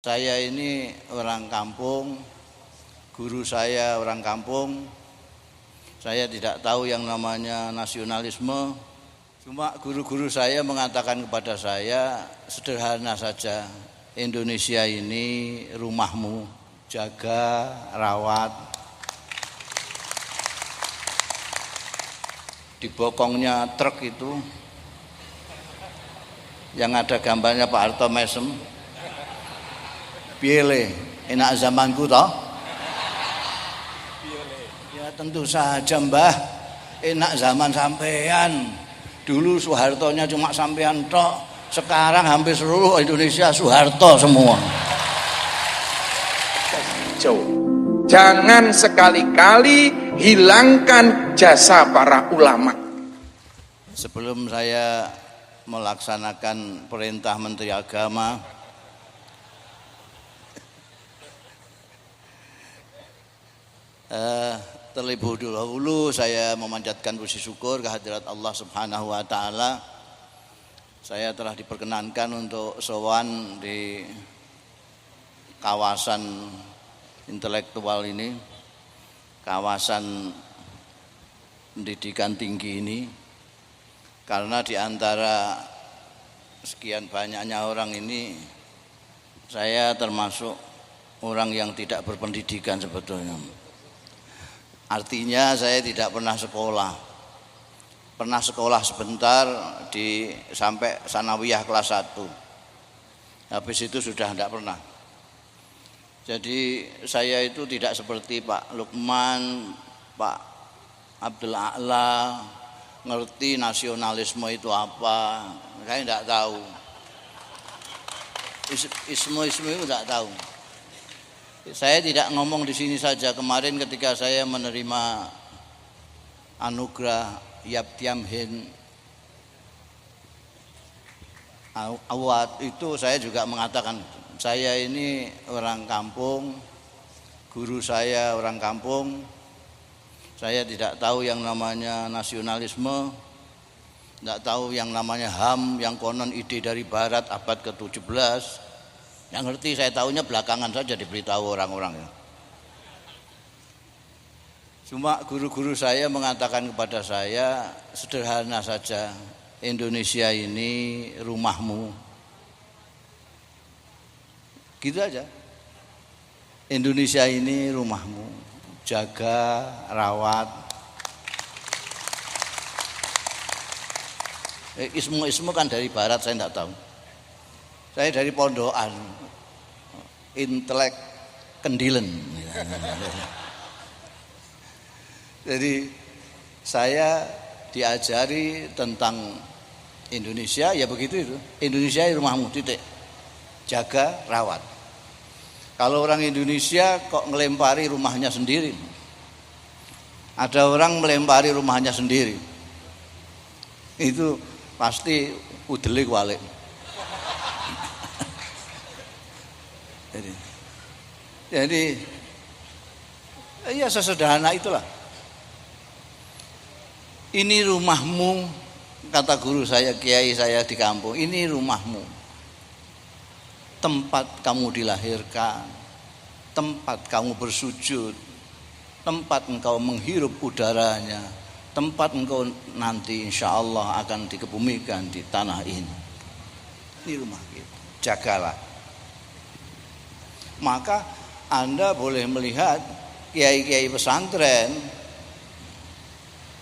Saya ini orang kampung, guru saya orang kampung. Saya tidak tahu yang namanya nasionalisme. Cuma guru-guru saya mengatakan kepada saya, sederhana saja, Indonesia ini rumahmu, jaga, rawat. Di bokongnya truk itu yang ada gambarnya Pak Harto Mesem. Piye enak zamanku toh? Ya tentu saja Mbah, enak zaman sampean. Dulu Soehartonya cuma sampean tok, sekarang hampir seluruh Indonesia Soeharto semua. Jangan sekali-kali hilangkan jasa para ulama. Sebelum saya melaksanakan perintah Menteri Agama, terlebih dahulu saya memanjatkan puji syukur kehadirat Allah Subhanahu wa taala. Saya telah diperkenankan untuk sowan di kawasan intelektual ini, kawasan pendidikan tinggi ini, karena di antara sekian banyaknya orang ini saya termasuk orang yang tidak berpendidikan sebetulnya. Artinya saya tidak pernah sekolah. Pernah sekolah sebentar sampai sanawiyah kelas 1. Habis itu sudah tidak pernah. Jadi saya itu tidak seperti Pak Lukman, Pak Abdul A'la, ngerti nasionalisme itu apa. Saya tidak tahu. Isme itu tidak tahu. Saya tidak ngomong di sini saja. Kemarin ketika saya menerima anugerah Yaptiam Hin Award itu, saya juga mengatakan saya ini orang kampung, guru saya orang kampung. Saya tidak tahu yang namanya nasionalisme, tidak tahu yang namanya HAM yang konon ide dari Barat abad ke-17. Yang ngerti saya tahunya belakangan saja diberitahu orang-orang ya. Cuma guru-guru saya mengatakan kepada saya, sederhana saja, Indonesia ini rumahmu. Gitu aja. Indonesia ini rumahmu, jaga, rawat. Ismu kan dari Barat, saya tidak tahu. Saya dari Pondokan, intelek Kendilen. Jadi saya diajari tentang Indonesia, ya begitu itu. Indonesia rumahmu, titik. Jaga, rawat. Kalau orang Indonesia kok ngelempari rumahnya sendiri. Ada orang melempari rumahnya sendiri. Itu pasti udelik walik. Jadi ya sesederhana itulah. Ini rumahmu, kata guru saya, kiai saya di kampung. Ini rumahmu, tempat kamu dilahirkan, tempat kamu bersujud, tempat engkau menghirup udaranya, tempat engkau nanti insya Allah akan dikebumikan di tanah ini. Ini rumah kita, jagalah. Maka Anda boleh melihat kiai-kiai pesantren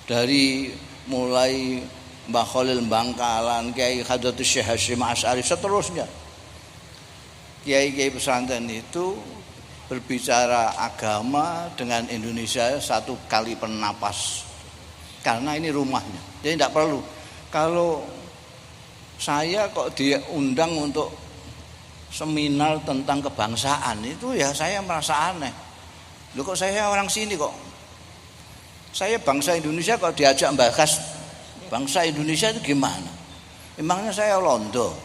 dari mulai Mbah Khalil Bangkalan, Kiai Hadratus Syekh Hasyim Asy'ari, seterusnya. Kiai-kiai pesantren itu berbicara agama dengan Indonesia satu kali pernapas. Karena ini rumahnya. Jadi tidak perlu. Kalau saya kok diundang untuk seminar tentang kebangsaan, itu ya saya merasa aneh. Loh kok saya orang sini kok? Saya bangsa Indonesia kok diajak bahas bangsa Indonesia itu gimana? Emangnya saya Londo?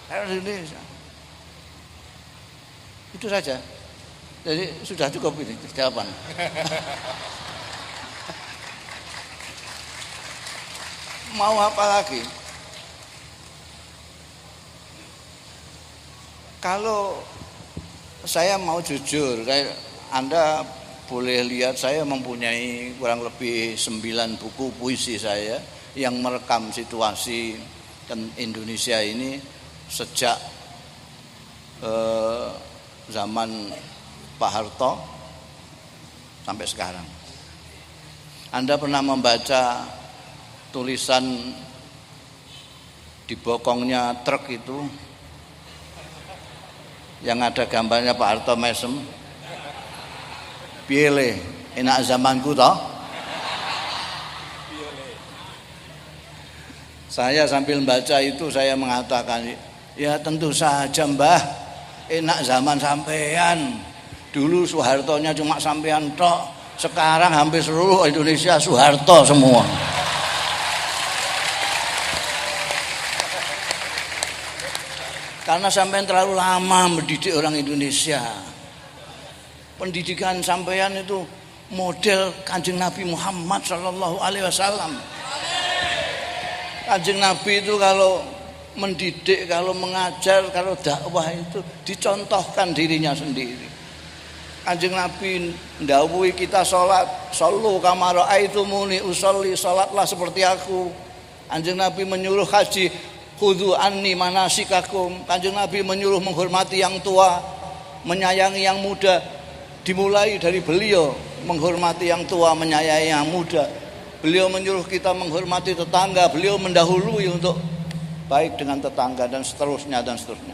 Saya Indonesia. Itu saja. Jadi sudah cukup ini jawaban. Mau apa lagi? Kalau saya mau jujur, Anda boleh lihat saya mempunyai kurang lebih 9 buku puisi saya yang merekam situasi Indonesia ini sejak zaman Pak Harto sampai sekarang. Anda pernah membaca tulisan di bokongnya truk itu yang ada gambarnya Pak Harto mesem, piye enak zamanku toh? Saya sambil membaca itu saya mengatakan, ya tentu saja Mbah, enak zaman sampean. Dulu Soehartonya cuma sampean tok, sekarang hampir seluruh Indonesia Soeharto semua. Karena sampean terlalu lama mendidik orang Indonesia. Pendidikan sampean itu model Kanjeng Nabi Muhammad Sallallahu Alaihi Wasallam. Kanjeng Nabi itu kalau mendidik, kalau mengajar, kalau dakwah itu dicontohkan dirinya sendiri. Kanjeng Nabi ndawuhi kita sholat, sallu kama ra'aitumuni usolli, sholatlah seperti aku. Kanjeng Nabi menyuruh haji, khudhu anni manasikakum. Kanjeng Nabi menyuruh menghormati yang tua, menyayangi yang muda. Dimulai dari beliau menghormati yang tua, menyayangi yang muda. Beliau menyuruh kita menghormati tetangga, beliau mendahului untuk baik dengan tetangga dan seterusnya dan seterusnya.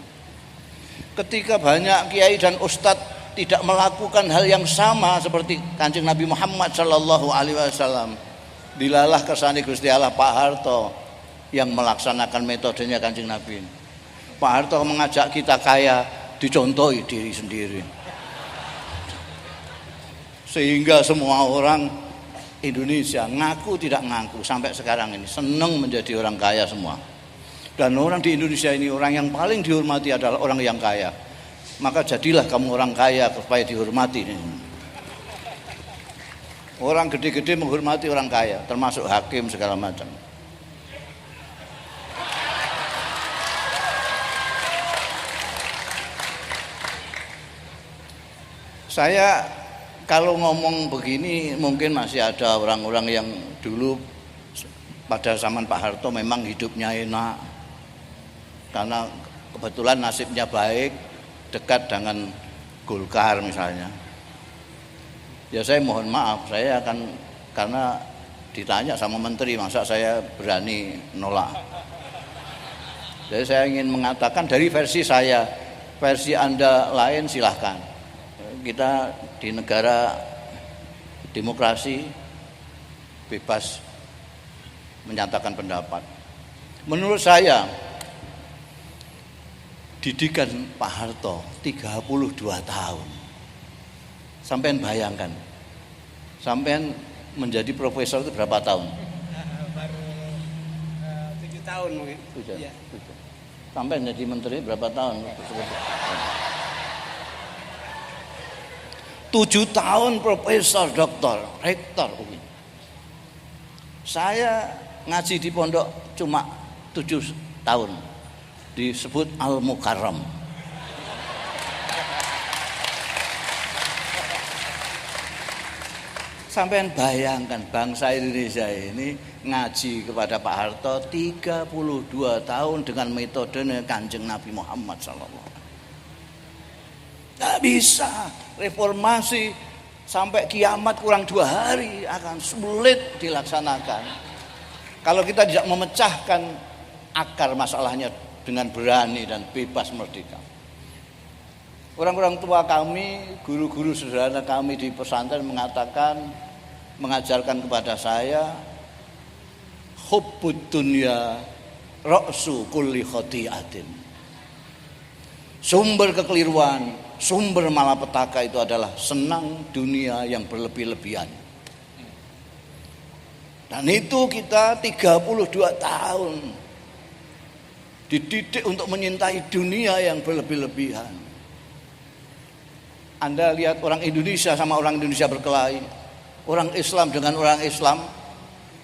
Ketika banyak kiai dan ustadz tidak melakukan hal yang sama seperti Kanjeng Nabi Muhammad Sallallahu Alaihi Wasallam, dilalah kersane Gusti Allah Pak Harto yang melaksanakan metodenya Kanjeng Nabi. Pak Harto mengajak kita kaya, dicontohi diri sendiri. Sehingga semua orang Indonesia ngaku tidak ngaku sampai sekarang ini senang menjadi orang kaya semua. Dan orang di Indonesia ini orang yang paling dihormati adalah orang yang kaya. Maka jadilah kamu orang kaya supaya dihormati. Orang gede-gede menghormati orang kaya, termasuk hakim segala macam. Saya kalau ngomong begini mungkin masih ada orang-orang yang dulu pada zaman Pak Harto memang hidupnya enak karena kebetulan nasibnya baik, dekat dengan Golkar misalnya. Ya saya mohon maaf, saya akan karena ditanya sama menteri masa saya berani nolak. Jadi saya ingin mengatakan dari versi saya, versi Anda lain silahkan. Kita di negara demokrasi bebas menyatakan pendapat. Menurut saya didikan Pak Harto 32 tahun. Sampean bayangkan. Sampean menjadi profesor itu berapa tahun? Baru 7 tahun mungkin. 7. Ya. Sampean jadi menteri berapa tahun? 7 tahun profesor, doktor, rektor. Saya ngaji di pondok cuma 7 tahun. Disebut Al-Mukarram. Sampean bayangkan bangsa Indonesia ini ngaji kepada Pak Harto 32 tahun dengan metode Kanjeng Nabi Muhammad SAW. Tidak bisa reformasi sampai kiamat kurang 2 hari akan sulit dilaksanakan kalau kita tidak memecahkan akar masalahnya dengan berani dan bebas merdeka. Orang-orang tua kami, guru-guru sederhana kami di pesantren mengajarkan kepada saya, hubbud dunya ra'su kulli khati'atin. Sumber kekeliruan, sumber malapetaka itu adalah senang dunia yang berlebih-lebihan. Dan itu kita 32 tahun dididik untuk menyintai dunia yang berlebih-lebihan. Anda lihat orang Indonesia sama orang Indonesia berkelahi, orang Islam dengan orang Islam.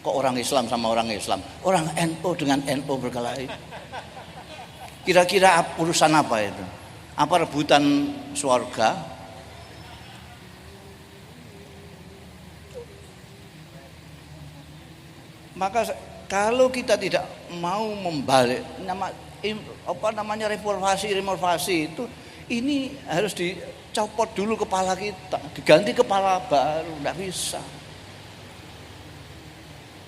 Kok orang Islam sama orang Islam? Orang NU dengan NU berkelahi. Kira-kira urusan apa itu? Apa rebutan surga? Maka kalau kita tidak mau membalik reformasi itu, ini harus dicopot dulu kepala kita, diganti kepala baru, tidak bisa.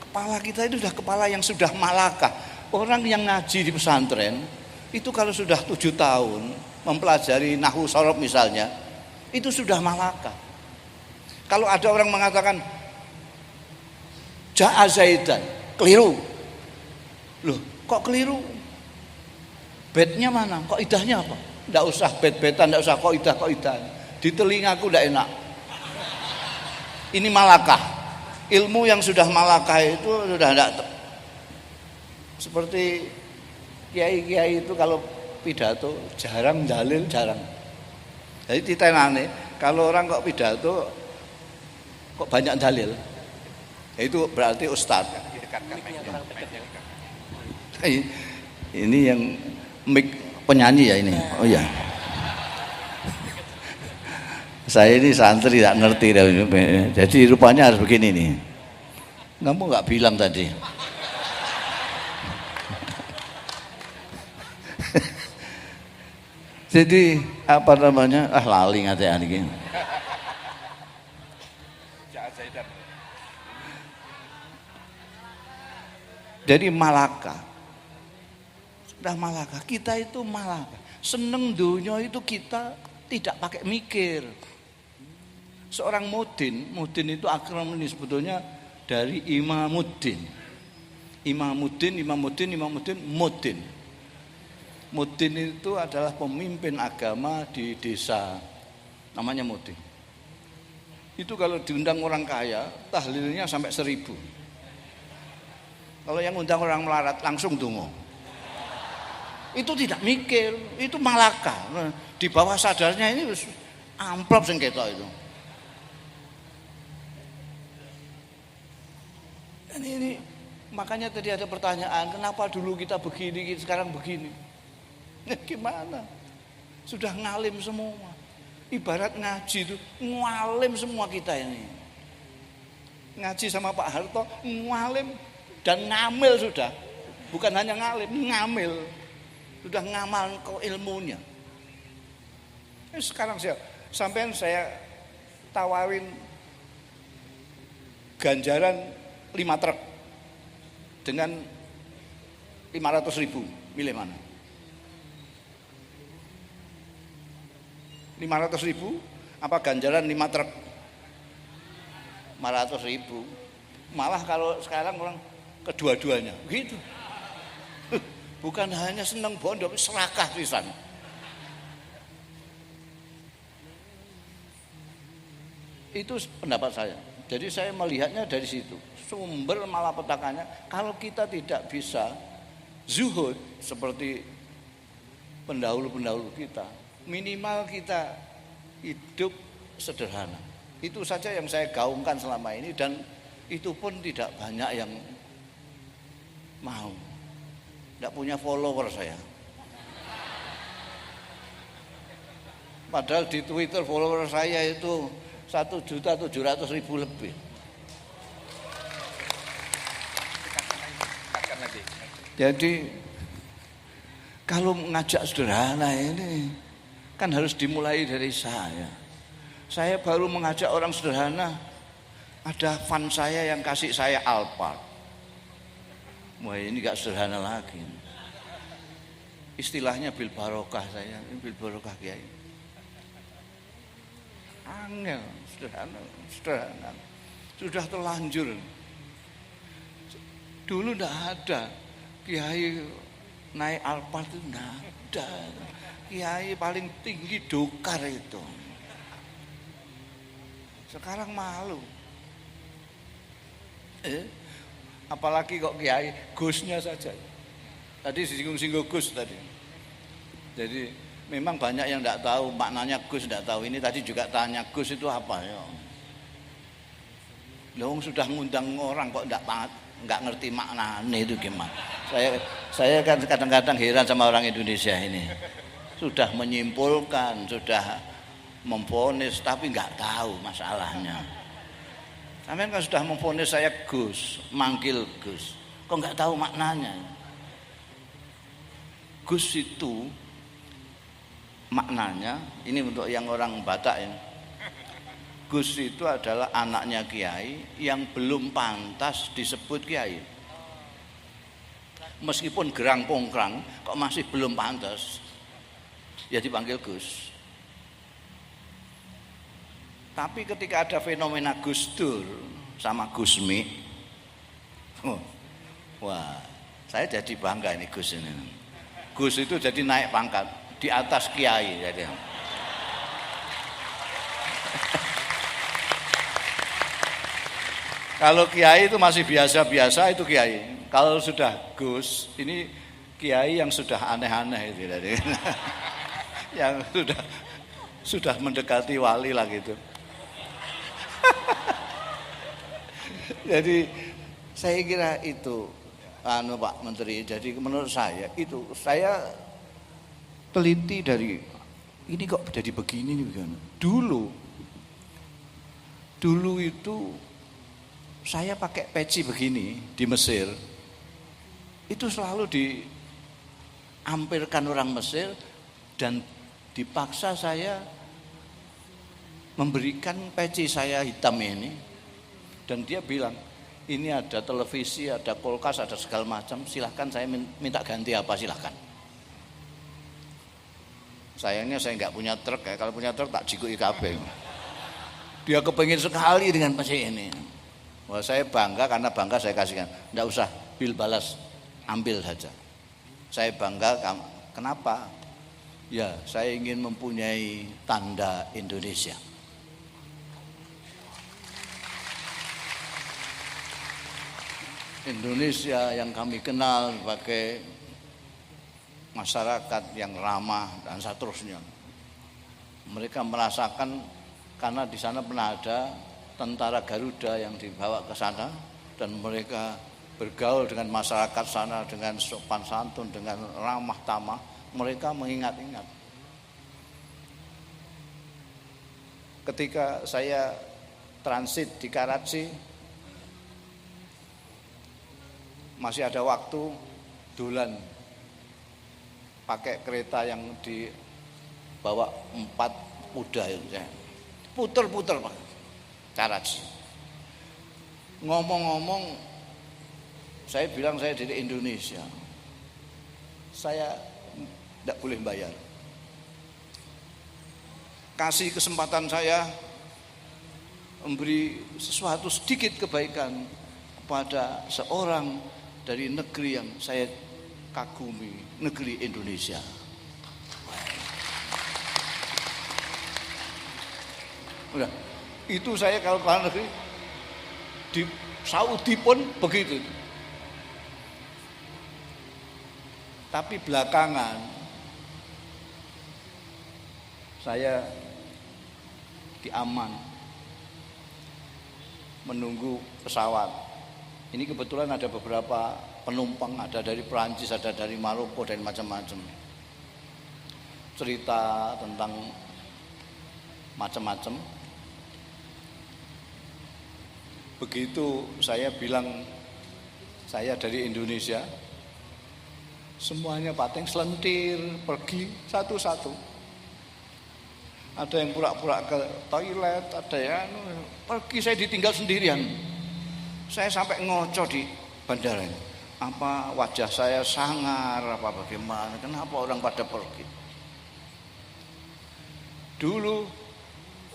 Kepala kita itu sudah kepala yang sudah malakah. Orang yang ngaji di pesantren itu kalau sudah 7 tahun mempelajari nahwu sorof misalnya, itu sudah malakah. Kalau ada orang mengatakan ja'a Zaidan, keliru. Loh, kok keliru? Bednya mana? Kok idahnya apa? Tidak usah bet-betan, tidak usah kok idah. Di telingaku tidak enak. Ini malakah. Ilmu yang sudah malakah itu sudah tidak. Seperti kiai-kiai itu kalau pidato jarang dalil, jarang. Jadi titenane kalau orang kok pidato kok banyak dalil, itu berarti ustadz. Ini yang mic penyanyi ya ini. Oh ya. Saya ini santri tidak ngerti, jadi rupanya harus begini nih. Kamu nggak bilang tadi. Jadi apa namanya? Lali ngatean iki. Jadi malaka. Sudah malaka. Kita itu malaka. Seneng dunia itu kita tidak pakai mikir. Seorang mudin itu akronim sebetulnya dari imamuddin. Imamuddin. Mudin itu adalah pemimpin agama di desa, namanya mudin. Itu kalau diundang orang kaya, tahlilnya sampai 1000. Kalau yang undang orang melarat langsung dungo. Itu tidak mikir, itu malaka. Nah, di bawah sadarnya ini amplop sing ketok itu. Dan ini makanya tadi ada pertanyaan, kenapa dulu kita begini, sekarang begini? Gimana? Sudah ngalim semua. Ibarat ngaji itu ngalim semua kita ini. Ngaji sama Pak Harto ngalim dan ngamil sudah. Bukan hanya ngalim, ngamil. Sudah ngamal ke ilmunya. Sekarang sampean saya tawarin ganjaran 5 truk dengan 500.000, milih mana? 500.000 apa ganjaran 5 truk? 500.000. Malah kalau sekarang orang kedua-duanya begitu. Bukan hanya senang bondo, serakah pisan. Itu pendapat saya. Jadi saya melihatnya dari situ. Sumber malapetakannya kalau kita tidak bisa zuhud seperti pendahulu-pendahulu kita, minimal kita hidup sederhana. Itu saja yang saya gaungkan selama ini, dan itu pun tidak banyak yang mau. Tidak punya follower saya. Padahal di Twitter follower saya itu 1.700.000 lebih. Jadi kalau mengajak sederhana ini kan harus dimulai dari saya. Saya baru mengajak orang sederhana, ada fan saya yang kasih saya Alphard. Wah, ini gak sederhana lagi. Istilahnya bil barokah saya, bil barokah kiai. Angel, sederhana. Sudah terlanjur. Dulu enggak ada kiai naik Alphard itu, enggak ada. Kiai paling tinggi dokar itu. Sekarang malu. Apalagi kok kiai Gusnya saja. Tadi singgung-singgung Gus tadi. Jadi memang banyak yang tidak tahu maknanya Gus, tidak tahu. Ini tadi juga tanya Gus itu apa ya. Loh, sudah ngundang orang kok enggak ngerti maknanya itu gimana. Saya kan kadang-kadang heran sama orang Indonesia ini. sudah menyimpulkan, sudah memvonis, tapi nggak tahu masalahnya. Sampean kan sudah memvonis saya Gus, manggil Gus, kok nggak tahu maknanya? Gus itu maknanya, ini untuk yang orang Batak ini. Gus itu adalah anaknya kiai yang belum pantas disebut kiai. Meskipun gerang pongkrang, kok masih belum pantas, ya dipanggil Gus. Tapi ketika ada fenomena Gus Dur sama Gusmi, wah, saya jadi bangga ini Gus ini. Gus itu jadi naik pangkat di atas kiai jadi. Kalau kiai itu masih biasa-biasa itu kiai. Kalau sudah Gus, ini kiai yang sudah aneh-aneh itu tadi. Yang sudah mendekati wali lah gitu. Jadi saya kira itu Pak Menteri. Jadi menurut saya itu saya teliti dari ini kok jadi begini nih bagaimana. Dulu itu saya pakai peci begini di Mesir, itu selalu diampirkan orang Mesir dan dipaksa saya memberikan peci saya hitam ini, dan dia bilang ini ada televisi, ada kulkas, ada segala macam, silahkan saya minta ganti apa silahkan. Sayangnya saya nggak punya truk ya, kalau punya truk tak jikui kabeh. Dia kepengin sekali dengan peci ini. Wah, saya bangga, karena bangga saya kasihkan. Enggak usah bil balas, ambil saja. Saya bangga, kenapa? Ya, saya ingin mempunyai tanda Indonesia. Indonesia yang kami kenal sebagai masyarakat yang ramah dan seterusnya. Mereka merasakan, karena di sana pernah ada tentara Garuda yang dibawa ke sana, dan mereka bergaul dengan masyarakat sana dengan sopan santun, dengan ramah tamah. Mereka mengingat-ingat. Ketika saya transit di Karachi, masih ada waktu dolan pakai kereta yang dibawa 4 kuda itu, puter-puter Pak. Karachi. Ngomong-ngomong, saya bilang saya dari Indonesia. Saya tidak boleh bayar. Kasih kesempatan saya memberi sesuatu sedikit kebaikan kepada seorang dari negeri yang saya kagumi, negeri Indonesia. Udah. Itu saya kalau ke luar negeri, di Saudi pun begitu. Tapi belakangan saya di Amman menunggu pesawat. Ini kebetulan ada beberapa penumpang, ada dari Perancis, ada dari Maroko, dan macam-macam. Cerita tentang macam-macam. Begitu saya bilang saya dari Indonesia, semuanya pating selentir pergi satu-satu. Ada yang pura-pura ke toilet, ada yang pergi, saya ditinggal sendirian. Saya sampai ngoco di bandara. Apa wajah saya sangar, apa bagaimana? Kenapa orang pada pergi? Dulu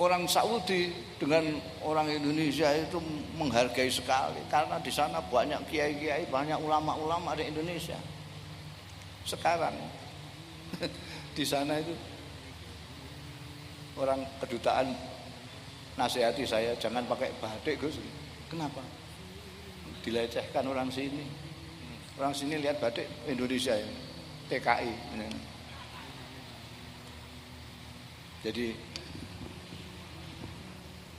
orang Saudi dengan orang Indonesia itu menghargai sekali, karena di sana banyak kiai-kiai, banyak ulama-ulama di Indonesia. Sekarang di sana itu orang kedutaan nasihati saya, jangan pakai batik Gus. Kenapa? Dilecehkan orang sini. Orang sini lihat batik Indonesia ini, TKI. Jadi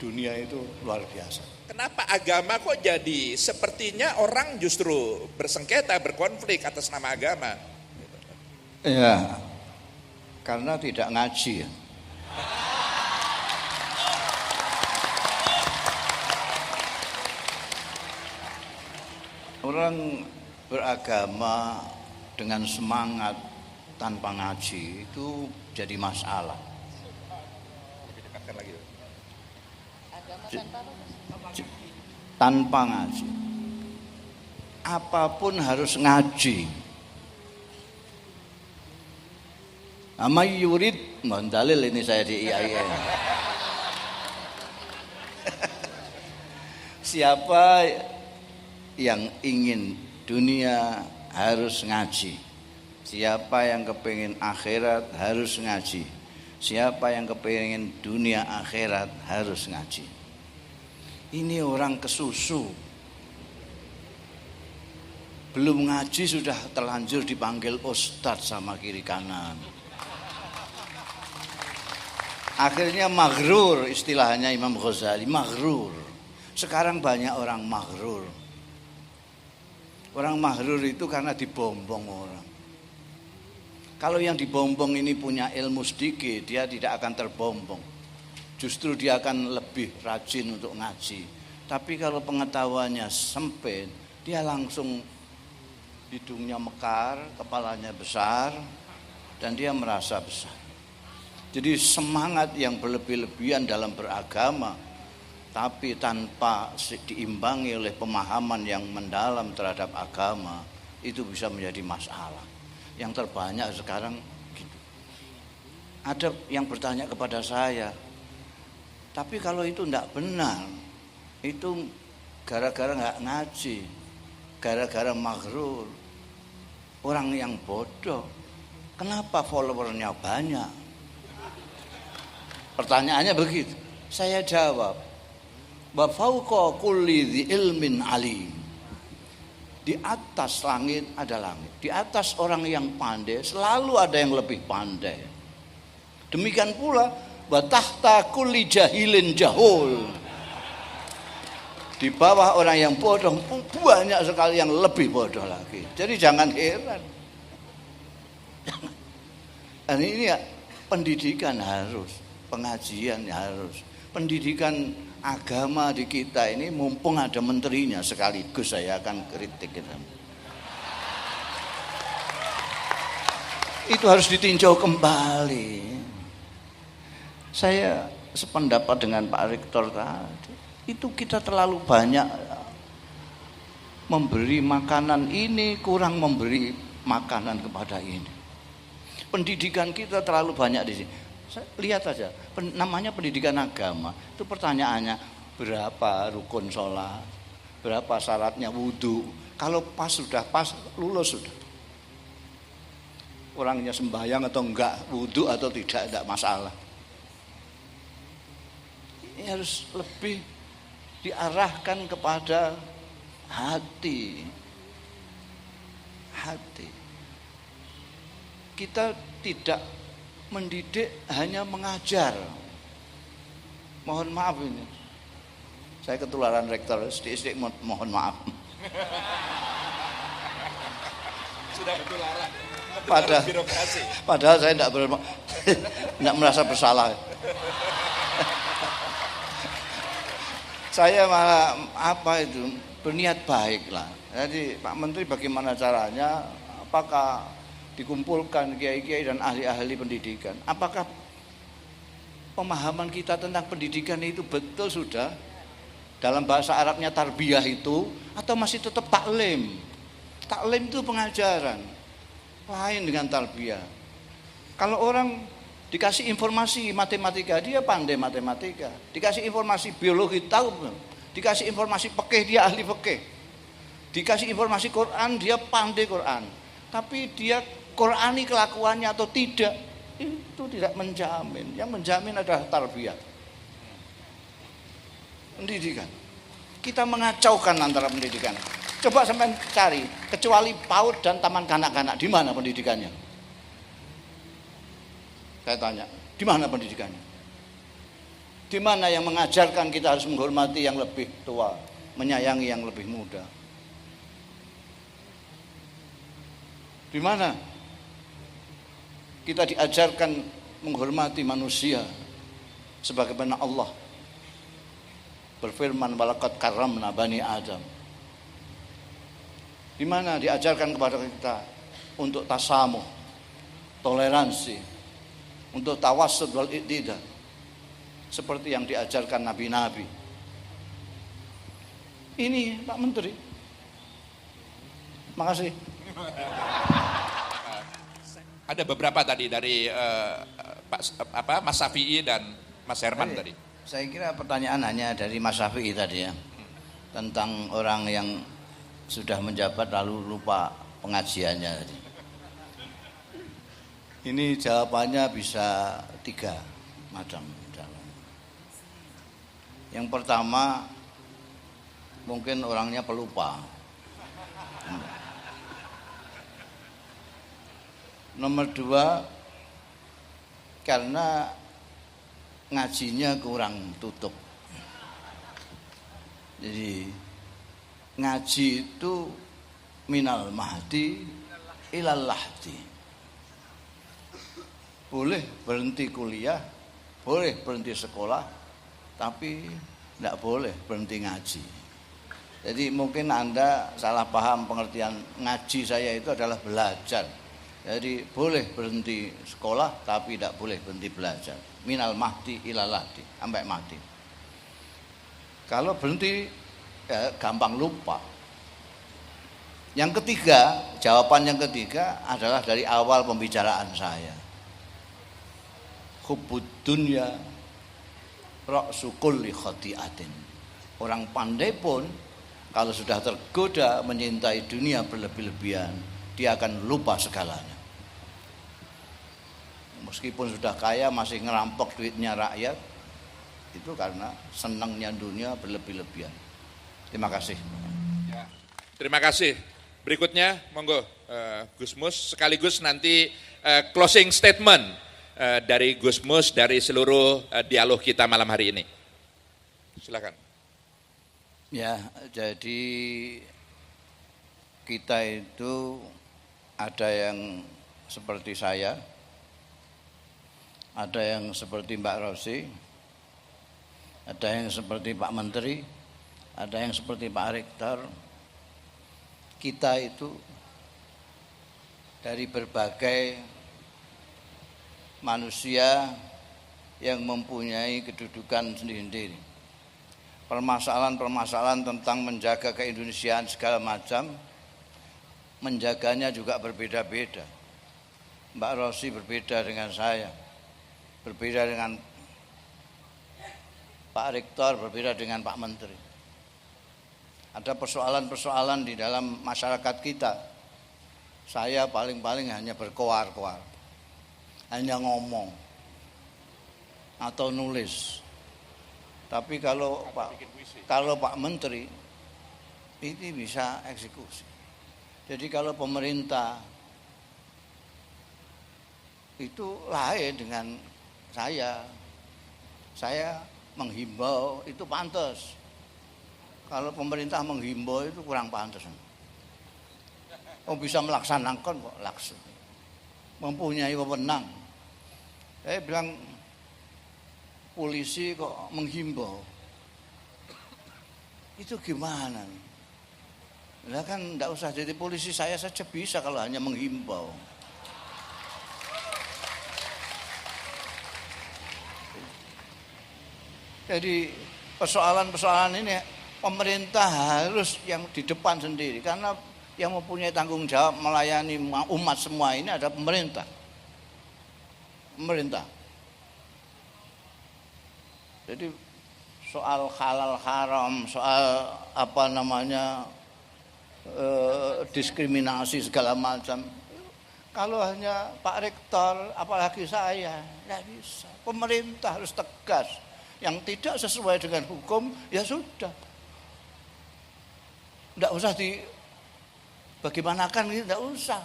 dunia itu luar biasa. Kenapa agama kok jadi sepertinya orang justru bersengketa, berkonflik atas nama agama? Ya, Karena tidak ngaji ya. Orang beragama dengan semangat tanpa ngaji itu jadi masalah. Tanpa ngaji, apapun harus ngaji. Amay yurid, dalil ini saya di IAIN. Siapa yang ingin dunia harus ngaji. Siapa yang kepingin akhirat harus ngaji. Siapa yang kepingin dunia akhirat harus ngaji. Ini orang kesusu. Belum ngaji sudah terlanjur dipanggil ustadz sama kiri kanan. Akhirnya maghrur, istilahnya Imam Ghazali, maghrur. Sekarang banyak orang maghrur. Orang maghrur itu karena dibombong orang. Kalau yang dibombong ini punya ilmu sedikit, dia tidak akan terbombong. Justru dia akan lebih rajin untuk ngaji. Tapi kalau pengetahuannya sempit, dia langsung hidungnya mekar, kepalanya besar, dan dia merasa besar. Jadi semangat yang berlebih-lebihan dalam beragama, tapi tanpa diimbangi oleh pemahaman yang mendalam terhadap agama, itu bisa menjadi masalah. Yang terbanyak sekarang gitu. Ada yang bertanya kepada saya, tapi kalau itu tidak benar, itu gara-gara nggak ngaji, gara-gara maghrur, orang yang bodoh, kenapa followernya banyak? Pertanyaannya begitu. Saya jawab, wa fauqa kulli dzi ilmin alim. Di atas langit ada langit. Di atas orang yang pandai selalu ada yang lebih pandai. Demikian pula wa tahta kulli jahilin jahul. Di bawah orang yang bodoh banyak sekali yang lebih bodoh lagi. Jadi jangan heran. Dan ini ya, pendidikan harus, pengajian harus, pendidikan agama di kita ini mumpung ada menterinya sekaligus saya akan kritik itu. Itu harus ditinjau kembali. Saya sependapat dengan Pak Rektor tadi. Itu kita terlalu banyak memberi makanan ini, kurang memberi makanan kepada ini. Pendidikan kita terlalu banyak di sini. Lihat saja, namanya pendidikan agama. Itu pertanyaannya, berapa rukun sholat, berapa syaratnya wudhu. Kalau pas sudah pas, lulus sudah. Orangnya sembahyang atau enggak, wudhu atau tidak masalah. Ini harus lebih diarahkan kepada hati. Hati. Kita tidak mendidik, hanya mengajar. Mohon maaf ini. Saya ketularan rektor, sedikit mohon maaf. Sudah ketularan. Padahal saya tidak merasa bersalah. Saya malah berniat baik lah. Jadi Pak Menteri bagaimana caranya? Apakah dikumpulkan kiai-kiai dan ahli-ahli pendidikan? Apakah pemahaman kita tentang pendidikan itu betul sudah dalam bahasa Arabnya tarbiyah itu, atau masih tetap taklim? Taklim itu pengajaran, lain dengan tarbiyah. Kalau orang dikasih informasi matematika, dia pandai matematika. Dikasih informasi biologi, tahu. Dikasih informasi fikih, dia ahli fikih. Dikasih informasi Quran, dia pandai Quran. Tapi dia Qurani kelakuannya atau tidak, itu tidak menjamin. Yang menjamin adalah tarbiyah, pendidikan. Kita mengacaukan antara pendidikan. Coba sampai cari, kecuali PAUD dan taman kanak-kanak, di mana pendidikannya? Saya tanya, di mana pendidikannya? Di mana yang mengajarkan kita harus menghormati yang lebih tua, menyayangi yang lebih muda? Di mana? Kita diajarkan menghormati manusia sebagaimana Allah berfirman, walaqad karramna bani Adam. Di mana diajarkan kepada kita untuk tasamuh, toleransi, untuk tawassud wal iktida, seperti yang diajarkan nabi-nabi. Ini Pak Menteri. Makasih. Ada beberapa tadi dari Mas Syafi'i dan Mas Herman tadi. Saya kira pertanyaan hanya dari Mas Syafi'i tadi ya, tentang orang yang sudah menjabat lalu lupa pengajiannya tadi. Ini jawabannya bisa 3 macam. Yang pertama, mungkin orangnya pelupa. Nomor 2, karena ngajinya kurang tutup. Jadi ngaji itu minal mahdi ilal lahdi. Boleh berhenti kuliah, boleh berhenti sekolah, tapi tidak boleh berhenti ngaji. Jadi mungkin Anda salah paham pengertian ngaji saya itu adalah belajar. Jadi boleh berhenti sekolah tapi tidak boleh berhenti belajar. Minal mahdi ilal lahdi, sampai mati. Kalau berhenti ya gampang lupa. Yang ketiga, jawaban yang ketiga adalah dari awal pembicaraan saya. Hubbud dunya ra'su kulli khati'atin. Orang pandai pun kalau sudah tergoda menyintai dunia berlebih-lebihan, dia akan lupa segalanya. Meskipun sudah kaya masih ngerampok duitnya rakyat, itu karena senangnya dunia berlebih-lebihan. Terima kasih. Ya, terima kasih. Berikutnya, monggo Gus Mus, sekaligus nanti closing statement dari Gus Mus dari seluruh dialog kita malam hari ini. Silakan. Ya, jadi kita itu ada yang seperti saya, ada yang seperti Mbak Rosi, ada yang seperti Pak Menteri, ada yang seperti Pak Rektor. Kita itu dari berbagai manusia yang mempunyai kedudukan sendiri-sendiri. Permasalahan-permasalahan tentang menjaga keindonesiaan segala macam, menjaganya juga berbeda-beda. Mbak Rosi berbeda dengan saya, berbeda dengan Pak Rektor, berbeda dengan Pak Menteri. Ada persoalan-persoalan di dalam masyarakat kita. Saya paling-paling hanya berkoar-koar, hanya ngomong atau nulis. Tapi kalau Pak Menteri ini bisa eksekusi. Jadi kalau pemerintah itu lain dengan saya menghimbau itu pantas. Kalau pemerintah menghimbau itu kurang pantas. Oh, bisa melaksanakan kok laksana. Mempunyai wewenang. Saya bilang polisi kok menghimbau. Itu gimana? Nah kan enggak usah jadi polisi, saya saja bisa kalau hanya menghimbau. Jadi persoalan-persoalan ini pemerintah harus yang di depan sendiri, karena yang mempunyai tanggung jawab melayani umat semua ini ada pemerintah. Jadi soal halal haram, soal diskriminasi segala macam, kalau hanya Pak Rektor, apalagi saya, tidak bisa. Pemerintah harus tegas. Yang tidak sesuai dengan hukum, ya sudah. Tidak usah bagaimanakan, tidak usah.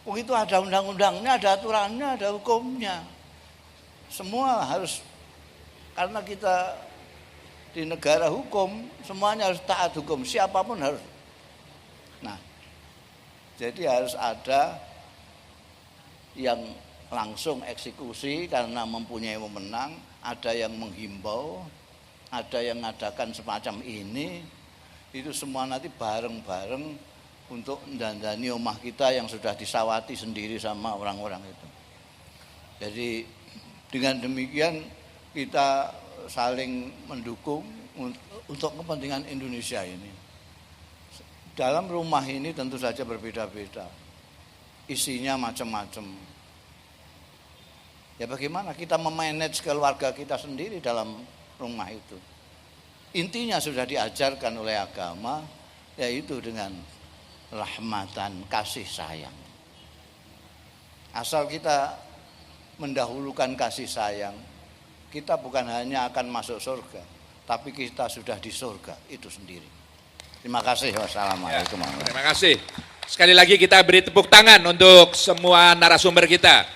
Itu ada undang-undangnya, ada aturannya, ada hukumnya. Semua harus, karena kita di negara hukum, semuanya harus taat hukum, siapapun harus. Nah, jadi harus ada yang langsung eksekusi karena mempunyai wewenang, ada yang menghimbau, ada yang mengadakan semacam ini. Itu semua nanti bareng-bareng untuk mendandani omah kita yang sudah disawati sendiri sama orang-orang itu. Jadi dengan demikian kita saling mendukung untuk kepentingan Indonesia ini. Dalam rumah ini tentu saja berbeda-beda, isinya macam-macam. Ya bagaimana kita memanage keluarga kita sendiri dalam rumah itu. Intinya sudah diajarkan oleh agama, yaitu dengan rahmatan, kasih sayang. Asal kita mendahulukan kasih sayang, kita bukan hanya akan masuk surga, tapi kita sudah di surga itu sendiri. Terima kasih. Wassalamualaikum warahmatullahi wabarakatuh. Terima kasih. Sekali lagi kita beri tepuk tangan untuk semua narasumber kita.